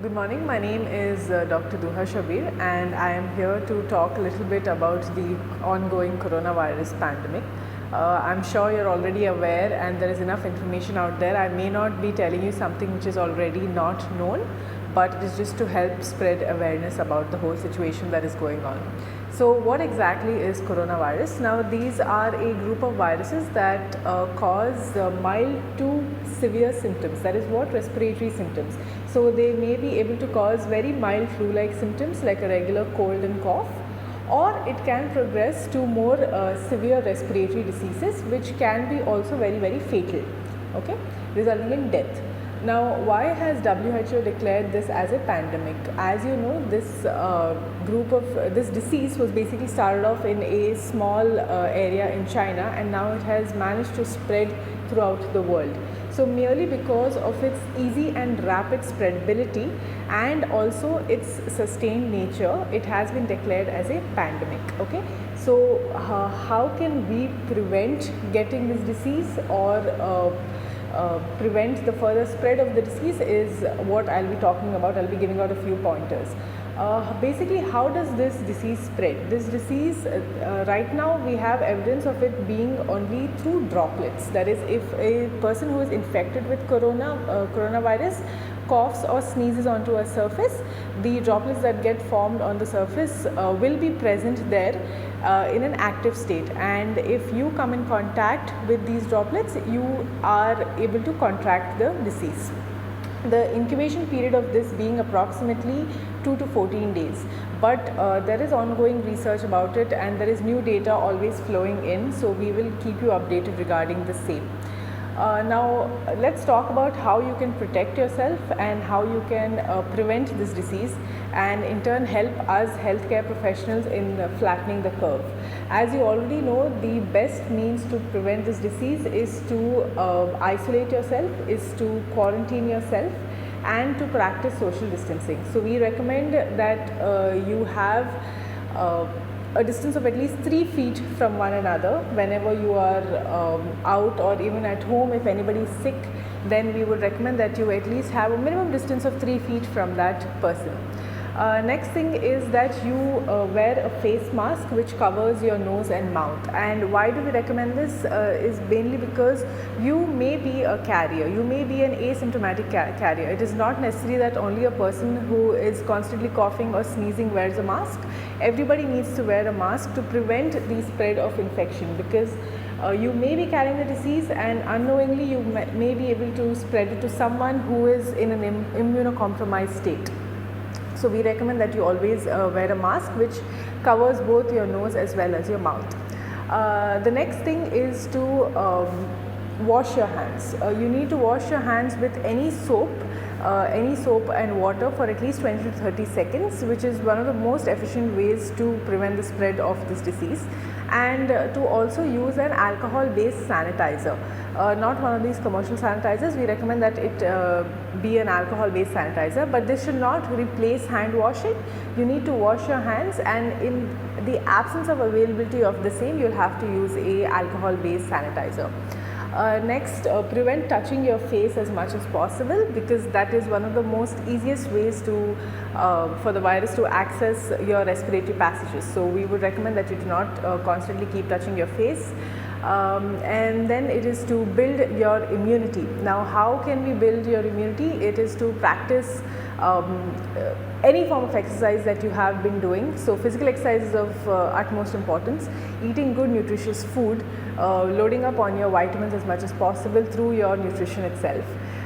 Good morning, my name is Dr. Duha Shabbir, and I am here to talk a little bit about the ongoing coronavirus pandemic. I'm sure you're already aware and there is enough information out there. I may not be telling you something which is already not known, but it is just to help spread awareness about the whole situation that is going on. So what exactly is coronavirus? Now these are a group of viruses that cause mild to severe symptoms, that is what respiratory symptoms. So they may be able to cause very mild flu-like symptoms like a regular cold and cough, or it can progress to more severe respiratory diseases which can be also very fatal, okay, resulting in death. Now, why has WHO declared this as a pandemic? As you know, this disease was basically started off in a small area in China, and now it has managed to spread throughout the world. So merely because of its easy and rapid spreadability and also its sustained nature, it has been declared as a pandemic. Okay, so how can we prevent getting this disease or prevent the further spread of the disease is what I'll be talking about. I'll be giving out a few pointers. Basically, how does this disease spread? This disease, right now we have evidence of it being only through droplets. That is, if a person who is infected with coronavirus coughs or sneezes onto a surface, the droplets that get formed on the surface will be present there in an active state, and if you come in contact with these droplets, you are able to contract the disease. The incubation period of this being approximately 2 to 14 days, but there is ongoing research about it and there is new data always flowing in, so we will keep you updated regarding the same. Now let's talk about how you can protect yourself and how you can prevent this disease, and in turn help us healthcare professionals in flattening the curve. As you already know, the best means to prevent this disease is to isolate yourself, is to quarantine yourself, and to practice social distancing. So we recommend that you have a distance of at least 3 feet from one another whenever you are out, or even at home. If anybody is sick, then we would recommend that you at least have a minimum distance of 3 feet from that person. Next thing is that you wear a face mask which covers your nose and mouth. And why do we recommend this? Is mainly because you may be a carrier, you may be an asymptomatic carrier. It is not necessary that only a person who is constantly coughing or sneezing wears a mask. Everybody needs to wear a mask to prevent the spread of infection, because you may be carrying the disease and unknowingly you may be able to spread it to someone who is in an immunocompromised state. So we recommend that you always wear a mask which covers both your nose as well as your mouth. The next thing is to wash your hands. You need to wash your hands with any soap and water for at least 20 to 30 seconds, which is one of the most efficient ways to prevent the spread of this disease, and to also use an alcohol based sanitizer. Not one of these commercial sanitizers. We recommend that it be an alcohol based sanitizer, but this should not replace hand washing. You need to wash your hands, and in the absence of availability of the same, you'll have to use a alcohol based sanitizer. Next, prevent touching your face as much as possible, because that is one of the most easiest ways to for the virus to access your respiratory passages. So we would recommend that you do not constantly keep touching your face. And then it is to build your immunity. Now how can we build your immunity? It is to practice any form of exercise that you have been doing. So physical exercise is of utmost importance. Eating good nutritious food, loading up on your vitamins as much as possible through your nutrition itself.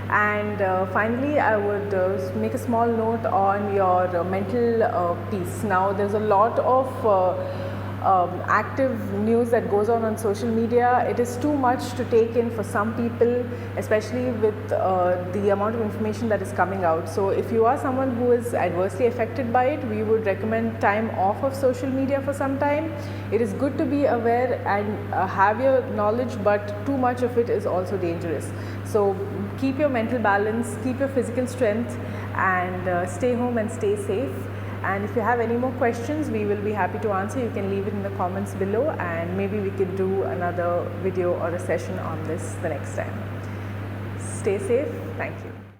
And finally, I would make a small note on your mental peace. Now there's a lot of active news that goes on social media. It is too much to take in for some people, especially with the amount of information that is coming out. So if you are someone who is adversely affected by it, we would recommend time off of social media for some time. It is good to be aware and have your knowledge, but too much of it is also dangerous. So keep your mental balance, keep your physical strength, and stay home and stay safe. And if you have any more questions, we will be happy to answer. You can leave it in the comments below, and maybe we could do another video or a session on this the next time. Stay safe. Thank you.